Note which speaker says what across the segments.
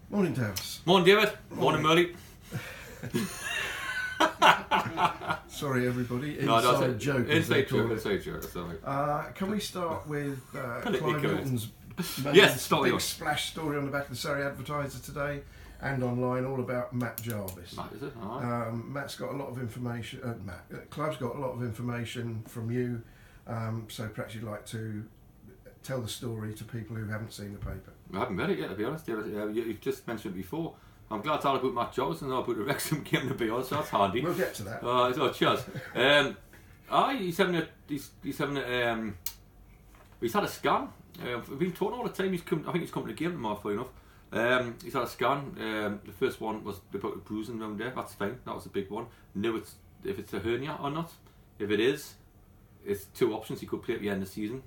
Speaker 1: Morning, Dowse.
Speaker 2: Morning, David. Morning, Merle.
Speaker 1: Sorry, everybody. Inside joke.
Speaker 2: Inside joke. Sorry.
Speaker 1: Can we start with
Speaker 2: Clive
Speaker 1: Hilton's big splash story on the back of the Surrey Advertiser today and online, all about Matt Jarvis.
Speaker 2: Matt, is it? All right.
Speaker 1: Matt's got a lot of information. Clive's got a lot of information from you, so perhaps you'd like to tell the story to people who haven't seen the paper.
Speaker 2: I haven't read it yet, to be honest, David. You've just mentioned it before. I'm glad to about Matt Jarvis and not about the Wrexham game, to be honest. So that's handy.
Speaker 1: We'll get to that.
Speaker 2: So cheers. He's having had a scan. We've been talking all the time. I think he's come to the game tomorrow, funny enough. He's had a scan. The first one was about the bruising around there. That's fine. That was a big one. Knew if it's a hernia or not. If it is, it's two options. He could play at the end of the season,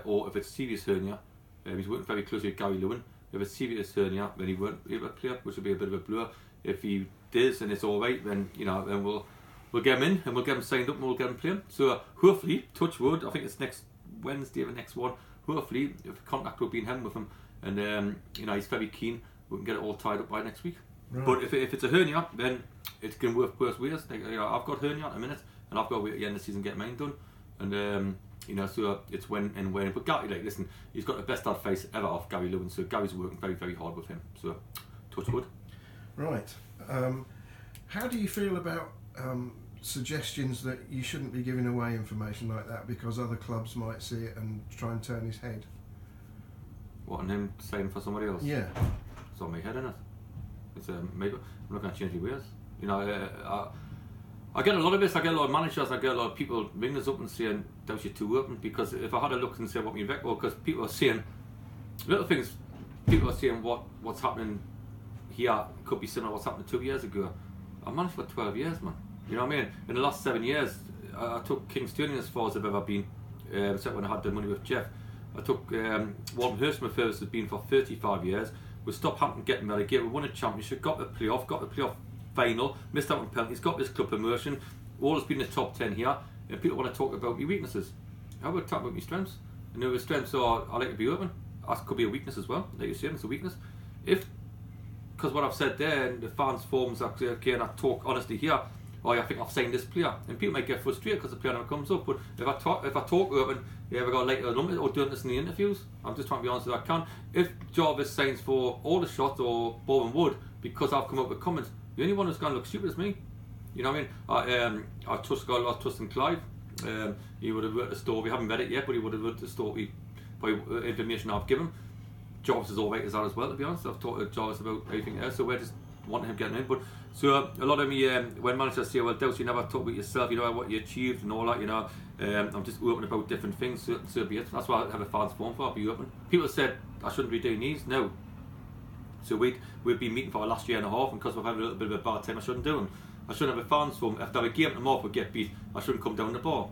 Speaker 2: or if it's serious hernia, he's working very closely with Gary Lewin. If it's serious hernia, then he won't be able to play, which will be a bit of a blur. If he does and it's all right, then then we'll get him in and we'll get him signed up and we'll get him playing. So hopefully, touch wood, I think it's next Wednesday, the next one. Hopefully, if contact will be in hand with him, and he's very keen, we can get it all tied up by next week. Right. But if it's a hernia, then it can work both ways. Like, I've got hernia at a minute, and I've got to wait at the end of the season to get mine done. And so it's when and when. But Gary, listen, he's got the best advice ever off Gary Lewin. So Gary's working very, very hard with him. So touch wood.
Speaker 1: Right. How do you feel about suggestions that you shouldn't be giving away information like that because other clubs might see it and try and turn his head?
Speaker 2: What, and him saying for somebody else?
Speaker 1: Yeah.
Speaker 2: It's on my head, isn't it? It's maybe I'm not going to change any ways. I get a lot of this. I get a lot of managers. I get a lot of people ringing us up and saying, "Dowse, you're too open." Because if I had a look and say what we record, because people are saying little things. People are saying what's happening here could be similar to what's happened 2 years ago. I managed for 12 years, man. You know what I mean? In the last 7 years, I took King's Turning as far as I've ever been. Except when I had the money with Jeff. I took Walton-Hurst, my first has been for 35 years. We stopped Hampton getting relegated. We won a championship, got the playoff final, missed out on penalties, got this club promotion, always been in the top 10 here, and people want to talk about my weaknesses. How about talk about my strengths? And the strengths are, I like to be open. That could be a weakness as well, like you're saying, it's a weakness. Because what I've said there, and the fans' forums, again, I talk honestly here, I think I've signed this player, and people might get frustrated because the player never comes up, but if I talk open, you ever got like a number or doing this in the interviews, I'm just trying to be honest with I can. If Jarvis signs for Aldershot or Bowen Wood because I've come up with comments, the only one who's going to look stupid is me. You know what I mean? I got a lot of trust in Clive. He would have wrote the story. We haven't read it yet, but he would have wrote the story by information I've given. Jarvis is all right as that as well, to be honest. I've talked to Jarvis about everything else, so we're just wanting him getting in. But so a lot of me, when managers say, "Well, Dowse, you never talk about yourself. You know what you achieved and all that." I'm just open about different things. So be it. That's why I have a fans forum for. I'll be open. People said I shouldn't be doing these. No. So we've been meeting for the last year and a half, and because we've had a little bit of a bad time, I shouldn't do them. I shouldn't have a fans forum. If I have a game tomorrow we get beat, I shouldn't come down the bar.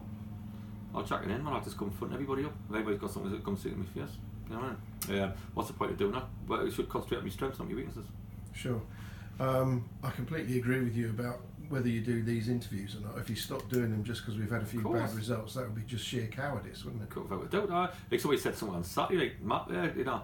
Speaker 2: I'll check it in, man. I'll just come front everybody up. If anybody's got something that comes to me face, you know what I mean? What's the point of doing that? But it should concentrate on my strengths, not my weaknesses.
Speaker 1: Sure. I completely agree with you about whether you do these interviews or not. If you stop doing them just because we've had a few bad results, that would be just sheer cowardice, wouldn't it?
Speaker 2: Like somebody said something on Saturday, like Matt there,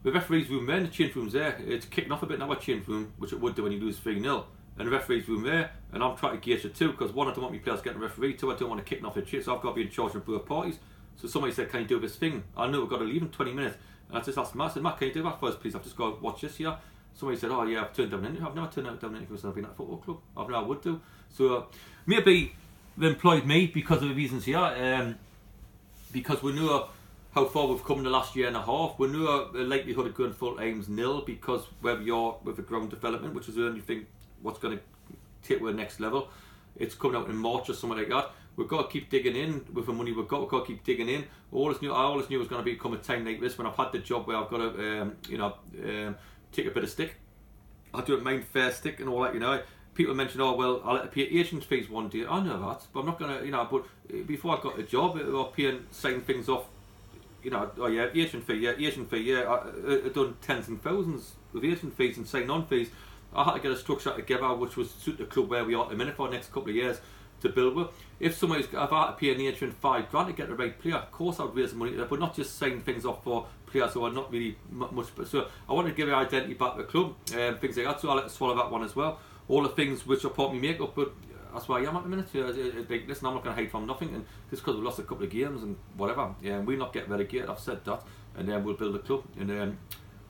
Speaker 2: the referee's room there, the change room's there. It's kicking off a bit now at change room, which it would do when you lose 3-0. And the referee's room there, and I'm trying to gauge it too, because one, I don't want my players getting a referee, two, I don't want to kick off the shit, so I've got to be in charge of both parties. So somebody said, "Can you do this thing?" I know we've got to leave in 20 minutes. And I just asked Matt, I said, "Matt, can you do that for us, please? I've just got to watch this here." Somebody said, "Oh yeah, I've turned down an interview." I've never turned down an interview since I've been at a football club. I've never would do. So maybe they employed me because of the reasons here, because we know how far we've come in the last year and a half. We know the likelihood of going full time's nil because where we are with the ground development, which is the only thing what's going to take to the next level. It's coming out in March or something like that. We've got to keep digging in with the money we've got to keep digging in. I always knew it was going to become a time like this when I've had the job where I've got to take a bit of stick. I don't mind fair stick and all that, People mention, "Oh well, I'll pay agent fees one day." I know that, but I'm not going to, but before I got a job, I was paying, signing things off, "Oh yeah, agent fee, yeah. I've done tens and thousands of agent fees and sign-on fees. I had to get a structure together which was suit the club where we are at the minute for the next couple of years. to build with. If somebody's, if I had to pay an agent £5,000 to get the right player, of course I'd raise the money, but not just sign things off for players who are not really much. So I want to give an identity back to the club, things like that. So I'll let swallow that one as well. All the things which are part of my makeup, but that's why I am at the minute. Like, listen, I'm not going to hide from nothing, and just because we lost a couple of games and whatever, we'll not get relegated. I've said that, and then we'll build a club, and we'll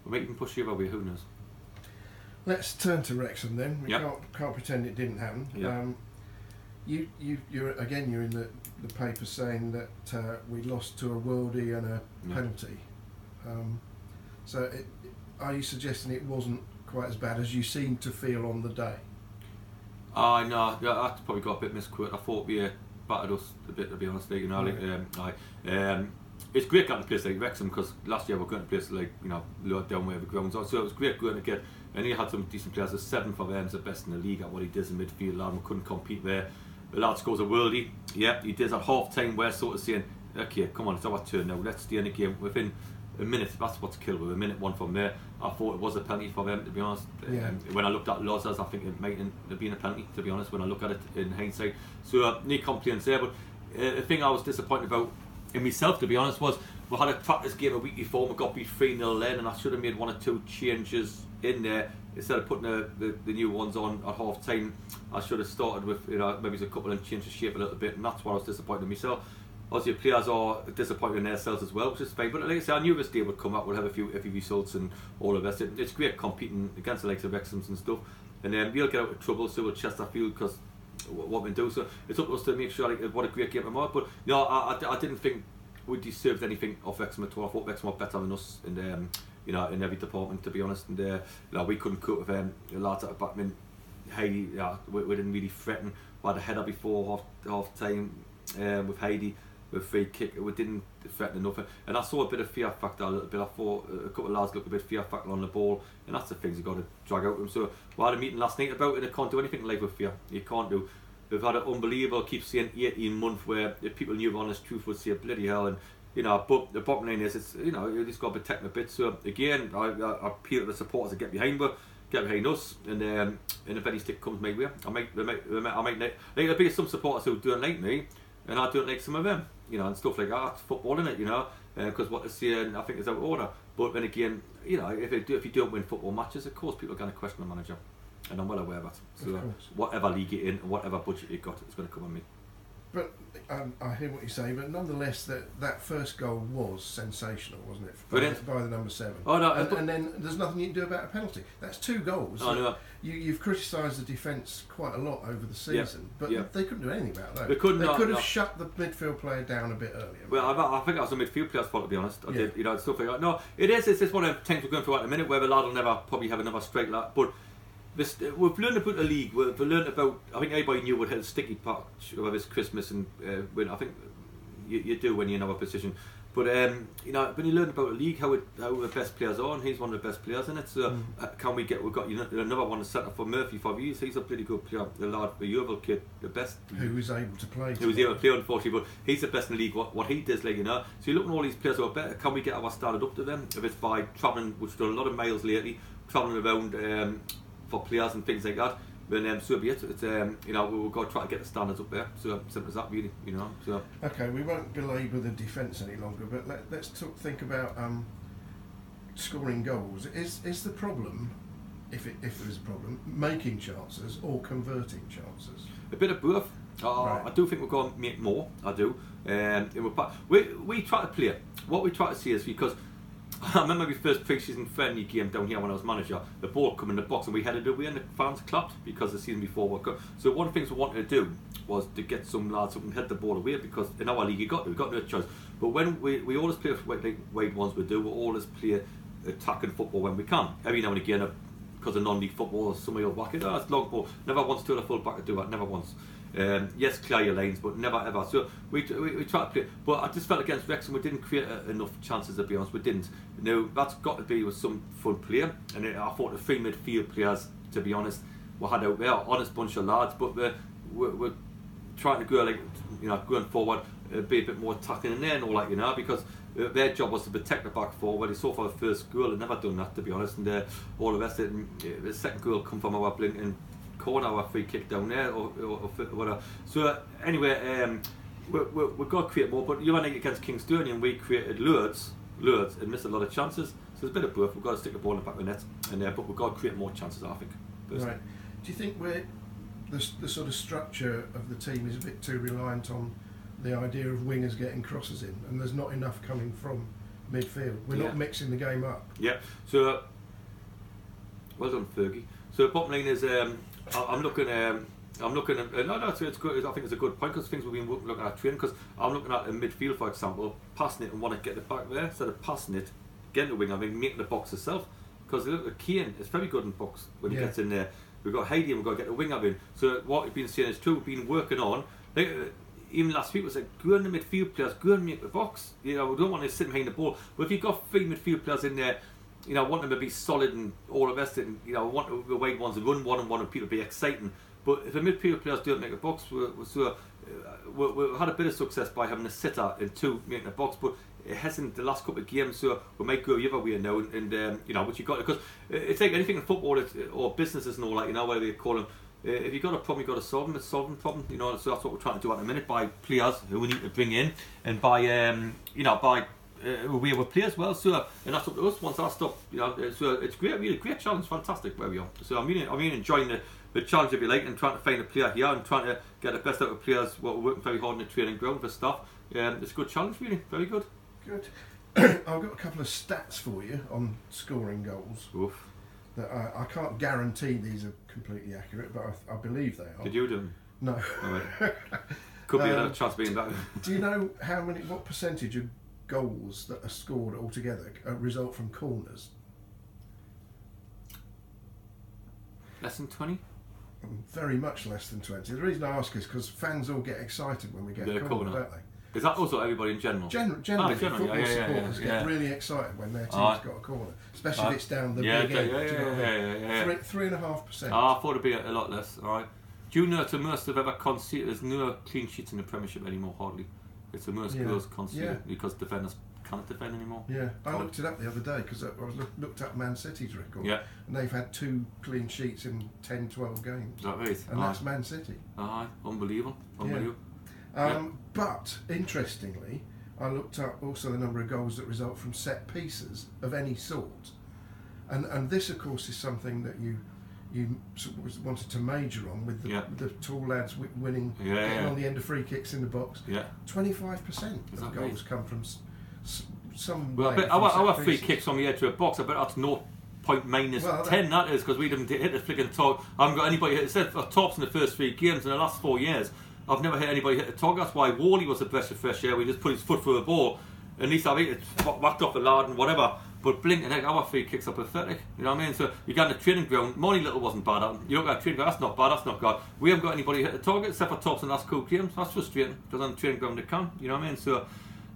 Speaker 2: make them push the other way. Who knows?
Speaker 1: Let's turn to Wrexham then. We
Speaker 2: Yep.
Speaker 1: can't pretend it didn't happen.
Speaker 2: Yep.
Speaker 1: You're in the paper saying that we lost to a worldie and a penalty. Are you suggesting it wasn't quite as bad as you seemed to feel on the day?
Speaker 2: No, I probably got a bit misquoted. I thought we battered us a bit, to be honest. Like, you know, it's great getting to place like Wrexham, because last year we were going to place like, you know, lower down where the grounds are. So it was great going to get, and he had some decent players. The 7 for them is the best in the league at what he does in midfield. Lad, we couldn't compete there. The lad scores a worldie. Yeah, he does at half time. We're sort of saying, okay, come on, it's our turn now. Let's stay in the game. Within a minute, that's what's killed with a minute one from there. I thought it was a penalty for them, to be honest. When I looked at Lozers, I think it might have been a penalty, to be honest, when I look at it in hindsight. So no complaints there, but the thing I was disappointed about in myself, to be honest, was we had a practice game a week before, we got beat 3-0 then, and I should have made 1 or 2 changes in there. Instead of putting the new ones on at half time, I should have started with, you know, maybe a couple and changed the shape a little bit, and that's why I was disappointed in myself. Obviously, players are disappointed in themselves as well, which is fine. But like I said, I knew this day would come up. We'll have a few results and all of this. It's great competing against the likes of Wrexham and stuff. And then we'll get out of trouble, so will Chesterfield, because what we do. So it's up to us to make sure, like, what a great game tomorrow. But no, I didn't think we deserved anything off Wrexham at all. I thought Wrexham were better than us, and you know, in every department, to be honest. And you know, we couldn't cope with the lads at the back. I mean, Heidi, we didn't really threaten. We had a header before half time with Heidi. With free kick, we didn't threaten enough, and I saw a bit of fear factor a little bit. I thought a couple of lads looked a bit fear factor on the ball, and that's the things you've got to drag out of them. So we had a meeting last night about it, and I can't do anything like with fear. You can't do. We've had an unbelievable, keep saying 18 month where if people knew the honest truth would say bloody hell, and you know, but the bottom line is, it's, you know, you just got to protect them a bit. So again, I appeal to the supporters to get behind us, and if any stick comes my way, I might like there'll be some supporters who don't like me, and I don't like some of them, you know, and stuff like that. It's football, innit, you know, because what they're saying, I think, is out of order. But then again, you know, if you don't win football matches, of course people are going to question the manager, and I'm well aware of that. So whatever league you're in and whatever budget you've got, it's going to come on me.
Speaker 1: But I hear what you say, but nonetheless, that first goal was sensational, wasn't it? By the number 7.
Speaker 2: Oh no!
Speaker 1: And then there's nothing you can do about a penalty. That's 2 goals.
Speaker 2: Oh no!
Speaker 1: You've criticised the defence quite a lot over the season, but they couldn't do anything about that.
Speaker 2: They could
Speaker 1: have shut the midfield player down a bit earlier.
Speaker 2: Well, I think that was the midfield player's fault, to be honest. I did, you know, stuff like that. No, it is. It's just one of the things we're going through at the minute, where the lad will never probably have another strike like that, but. We've learned about the league. We've learned about. I think everybody knew we'd had a sticky patch over this Christmas, and when I think you do when you're in our position. But you know, when you learn about the league, how the best players are, and he's one of the best players in it. So can we get? We've got another one to centre for Murphy for years. He's a pretty good player. The lad, the Yeovil kid, the best.
Speaker 1: Who was able to play?
Speaker 2: Who was able to play, unfortunately, but he's the best in the league. What he does, like, you know. So you look at all these players who are better. Can we get our standard up to them? If it's by travelling, which we've done a lot of miles lately, travelling around. For players and things like that, then so be it. It's you know, we've got to try to get the standards up there. So simple as that, really. You know. So
Speaker 1: okay, we won't belabour the defence any longer, but let's think about scoring goals. Is the problem, if there is a problem, making chances or converting chances?
Speaker 2: A bit of both. Right. I do think we're going to make more. I do. We try to play. What we try to see is, because I remember my first pre-season friendly game down here when I was manager, the ball come in the box and we headed it away and the fans clapped because the season before were good. So one of the things we wanted to do was to get some lads who can head the ball away, because in our league we've got no choice. But when we always play like wide ones we do, we always play attacking football when we can. Every now and again, because of non-league football, somebody will whack it. Oh, it's long ball. Never once told a full back to do that, never once. Yes, clear your lines, but never ever. So we try to play, but I just felt against Wrexham we didn't create enough chances, to be honest. We didn't. Now that's got to be with some fun play, and I thought the 3 midfield players, to be honest, we had out there, honest bunch of lads, but we're trying to go, like, you know, going forward, be a bit more attacking in there and all that, you know, because their job was to protect the back forward. So far the first goal, they've never done that, to be honest, and all the rest of it. The second goal come from our blinking corner or a free kick down there or whatever. So anyway, we've got to create more. But you went against Kingstonian and we created loads and missed a lot of chances. So there's a bit of both. We've got to stick the ball in the back of the net, but we've got to create more chances, I think. Personally.
Speaker 1: Right. Do you think the sort of structure of the team is a bit too reliant on the idea of wingers getting crosses in, and there's not enough coming from midfield? We're not mixing the game up.
Speaker 2: Yeah. So well done, Fergie. So bottom line is, I'm looking at. No, it's good. I think it's a good point because things we've been looking at training. Because I'm looking at a midfield, for example, passing it and want to get it back there instead of passing it, getting the wing. I mean, making the box itself. Because look at Keane, it's very good in box when he gets in there. We've got Heidi and we've got to get the winger in. So what we've been saying is true. We've been working on. Like, even last week we said, go in the midfield players, go and make the box. You know, we don't want to sit behind the ball. But if you've got 3 midfield players in there, you know, want them to be solid and all the rest of it, and, you know, want the wide ones to run one-on-one and people to be exciting. But if the midfield players don't make a box, we had a bit of success by having a sitter and 2 making a box, but it hasn't the last couple of games, so we might go the other way now. And you know, what you got, because it's like anything in football or businesses and all that, you know, whatever you call them. If you've got a problem, you've got to solve them. It's solving the problem, you know. So that's what we're trying to do at the minute by players who we need to bring in, and by you know, by we have a players well. So and that's up to us. Once that stop, you know, so it's great, really great challenge, fantastic where we are. So I'm really enjoying the challenge, if you like, and trying to find a player here and trying to get the best out of players. We're working very hard in the training ground for stuff. It's a good challenge, really, very good.
Speaker 1: Good. I've got a couple of stats for you on scoring goals.
Speaker 2: Oof.
Speaker 1: That I can't guarantee these are completely accurate, but I believe they are.
Speaker 2: Did you do them?
Speaker 1: No.
Speaker 2: All right. Could be another chance of being that.
Speaker 1: Do you know what percentage of goals that are scored altogether result from corners?
Speaker 2: Less than 20?
Speaker 1: Very much less than 20. The reason I ask is because fans all get excited when we get a corner, don't they?
Speaker 2: Is that also everybody in general?
Speaker 1: Generally, football supporters get really excited when their team's got a corner, especially if it's down the big end. 3.5%.
Speaker 2: I thought it'd be a lot less. All right. Do you know it's the most I've ever conceded? There's no clean sheets in the Premiership anymore, hardly. It's the most goals conceded because defenders can't defend anymore.
Speaker 1: Yeah, I looked it up the other day because I looked up Man City's record. Yeah. And they've had 2 clean sheets in 10, 12 games.
Speaker 2: Is that right?
Speaker 1: And that's Man City.
Speaker 2: Unbelievable.
Speaker 1: But interestingly, I looked up also the number of goals that result from set pieces of any sort, and this, of course, is something that you sort of wanted to major on with the tall lads winning, getting on the end of free kicks in the box. 25% of goals come from some.
Speaker 2: Well,
Speaker 1: way
Speaker 2: our free kicks on the edge of a box, I bet that's 0.-10. That is because we didn't hit the flick and top. I haven't got anybody hit. It said tops in the first 3 games in the last 4 years. I've never hit anybody hit the target. That's why Wally was the best of fresh air. We just put his foot through the ball. At least I think it's whacked off the lard and whatever. But blinking heck, our free kicks are pathetic. You know what I mean? So you get in the training ground. Molly Little wasn't bad. You look at the training ground. That's not bad. That's not good. We haven't got anybody hit the target except for tops in the last couple of games. That's frustrating because on the training ground they can. You know what I mean? So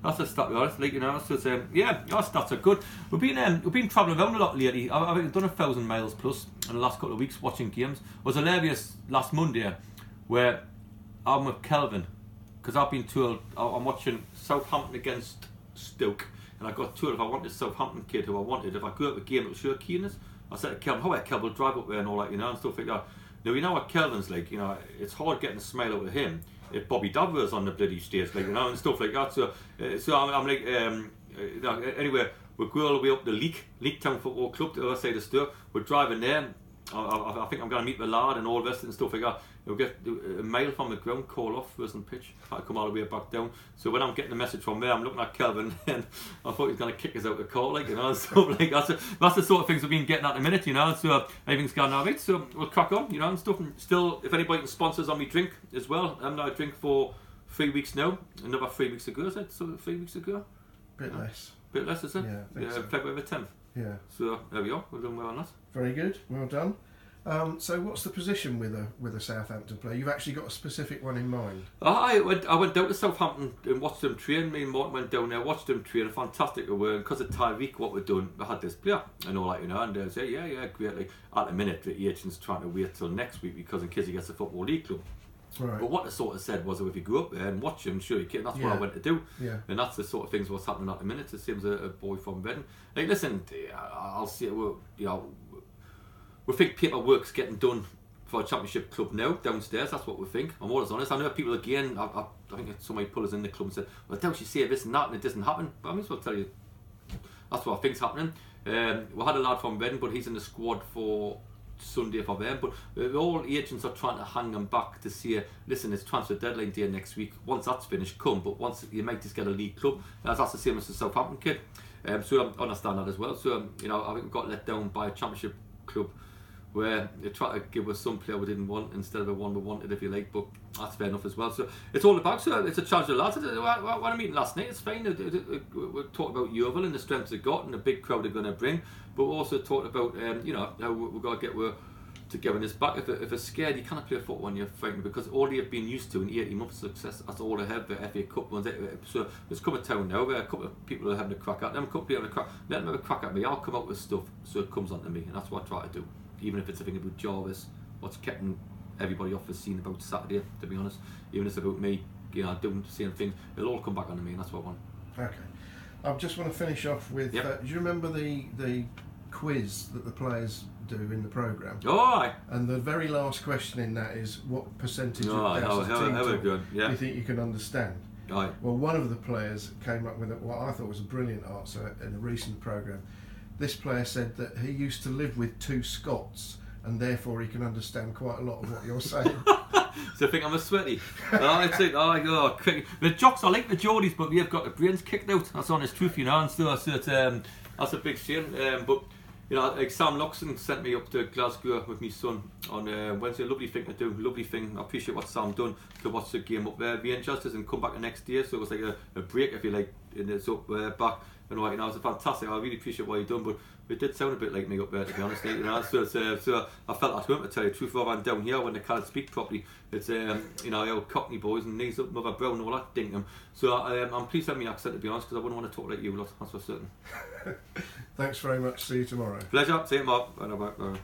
Speaker 2: that's a stat, honest. Like, you know, so it's, our stats are good. We've been travelling around a lot lately. I've done 1,000 miles plus in the last couple of weeks watching games. It was hilarious last Monday where I'm with Kelvin. Because I've been told I'm watching Southampton against Stoke, and I got told if I wanted a Southampton kid who I wanted, if I go up a game, it'll show keenness. I said to Kelvin, how Kelvin will drive up there and all that, you know, and stuff like that. Now, you know what Kelvin's like, you know, it's hard getting a smile out of him if Bobby Davers on the bloody stage, like, you know, and stuff like that. So I'm like, anyway, we'll go all the way up to Leek Town Football Club, to the other side of Stoke. We're driving there. I think I'm going to meet the lad and all the rest and stuff like that. We'll get a mail from the ground, call off, wasn't pitch. I come all the way back down. So when I'm getting the message from there, I'm looking at Kelvin and I thought he was going to kick us out of the car, like, you know, and stuff like that. So that's the sort of things we've been getting at the minute, you know. So everything's going all right. So we'll crack on, you know, and stuff. And still, if anybody can sponsor us on me drink as well, I'm now drink for 3 weeks now. Another 3 weeks ago, is it? So 3 weeks ago?
Speaker 1: Bit less.
Speaker 2: Bit less, is it?
Speaker 1: Yeah, I think so.
Speaker 2: February the 10th.
Speaker 1: Yeah.
Speaker 2: So there we are. We're doing well on that.
Speaker 1: Very good. Well done. So what's the position with a Southampton player? You've actually got a specific one in mind.
Speaker 2: I went down to Southampton and watched them train. Me and Martin went down there, watched them train. Fantastic to work. Because of Tyreek, what we're doing, I had this player and all that, you know. And they say, yeah, great. Like, at the minute, the agent's trying to wait till next week because in case he gets a Football League club. Right. But what they sort of said was, if you go up there and watch him, sure you can. That's what I went to do. Yeah. And that's the sort of things what's happening at the minute. It seems a boy from Reading. Like, listen, I'll see. We think paperwork's getting done for a championship club now downstairs. That's what we think. I'm always honest. I know people again. I think somebody put us in the club and said, "Well, don't you say this and that, and it doesn't happen." But I may as well tell you, that's what I think's happening. We had a lad from Reading, but he's in the squad for Sunday for them. But all agents are trying to hang them back to say, listen, it's transfer deadline day next week. Once that's finished, come. But once you might just get a league club, that's the same as the Southampton kid. So I understand that as well. So I think we got let down by a championship club where they tried to give us some player we didn't want instead of the one we wanted, if you like. But that's fair enough as well. So it's all about. So it's a challenge to the lads. When I meeting last night, it's fine. We talked about Yeovil and the strengths they've got and the big crowd they're going to bring. But we also talked about how we've got to get togetherness back. If they're scared, you can't play football when you're frightened, because all they've been used to in 18 months of success, that's all they have, the FA Cup ones. So there's come a town now where a couple of people are having a crack at them, a couple of people having a crack. Let them have a crack at me. I'll come up with stuff so it comes onto me, and that's what I try to do. Even if it's a thing about Jarvis, what's keeping everybody off the scene about Saturday, to be honest. Even if it's about me, doing the same things, it'll all come back onto me, and that's what I want.
Speaker 1: Okay. I just want to finish off with, do you remember the quiz that the players do in the programme?
Speaker 2: Oh, aye.
Speaker 1: And the very last question in that is, what percentage of Dowse's team talk do you think you can understand?
Speaker 2: Aye.
Speaker 1: Well, one of the players came up with what I thought was a brilliant answer in a recent programme. This player said that he used to live with 2 Scots, and therefore he can understand quite a lot of what you're saying.
Speaker 2: So I think I'm a sweaty. The jocks are like the Geordies, but we've got the brains kicked out. That's honest truth, and so that's a big shame. But like Sam Loxon sent me up to Glasgow with my son on Wednesday. Lovely thing to do, lovely thing. I appreciate what Sam done to watch the game up there. The Injustice and come back the next day, so it was like a break, if you like, and it's up back. And it was a fantastic. I really appreciate what he done, but it did sound a bit like me up there, to be honest. So I felt at home, to tell you the truth, rather than down here when they can't speak properly. It's old Cockney boys and knees up, Mother Brown and all that dinkum. So I'm pleased to have my accent, to be honest, because I wouldn't want to talk like you lot. That's for certain.
Speaker 1: Thanks very much. See you tomorrow.
Speaker 2: Pleasure. See you tomorrow. Bye.